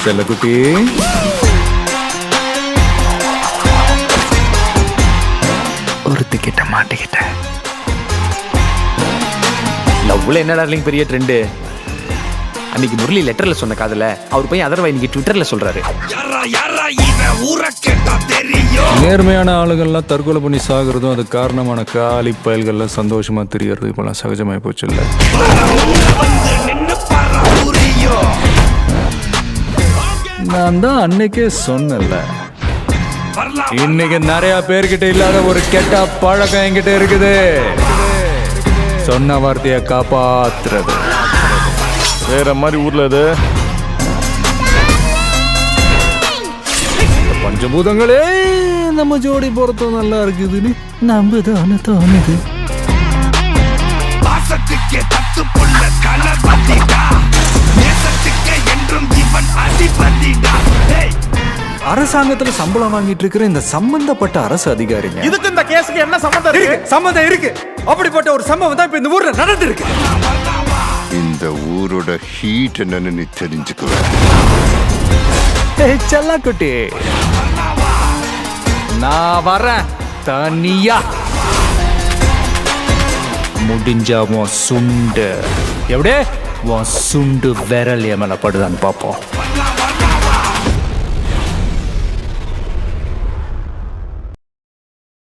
செல்லக்குட்டி, ஒருத்திக்கிட்ட மாட்டிக்கிட்டேன். லவ்ல என்ன டார்லிங் பெரிய ட்ரெண்டு. அன்னைக்கு முரளி லெட்டர்ல சொன்ன காதல அவர் போய் அதர்வா இன்னைக்கு ட்விட்டர்ல சொல்றாரு. நேர்மையான ஆளுகள்லாம் தற்கொலை பண்ணி சாகுறதும் அது காரணமான காலி பயல்கள்லாம் சந்தோஷமா தெரியறது இப்பெல்லாம் சகஜமாய் போச்சு இல்ல. நான் தான் அன்னைக்கே சொன்னல, இன்னைக்கு நிறைய பேர்கிட்ட இல்லாத ஒரு கெட்ட பழக்கம் என்கிட்ட இருக்குது. சொன்ன வார்த்தைய காப்பாத்துறது. வேற மாதிரி ஊர்ல இது பஞ்சபூதங்களே நம்ம ஜோடி பொறுத்த நல்லா இருக்குதுன்னு நம்புதானே தோணுது. அரசாங்கத்துல சம்பளம் வாங்கிட்டு இருக்கிற இந்த சம்பந்தப்பட்ட அரசு அதிகாரிங்க, இதுக்கு இந்த கேஸுக்கு என்ன சம்பந்தம் இருக்கு? சம்பந்தம் இருக்கு. அப்படிப்பட்ட ஒரு சம்பவம் தான் இப்ப இந்த ஊர்ல நடந்திருக்கு. இந்த ஊரோட ஹீட் என்னன்னு நீ தெரிஞ்சுக்குவ. செல்லக்குட்டி, நான் வரேன் தனியா. முடிஞ்சா உன் சுண்டு எப்படியே உன் சுண்டு விரல் என் மேல படுதான்னு பார்ப்போம்.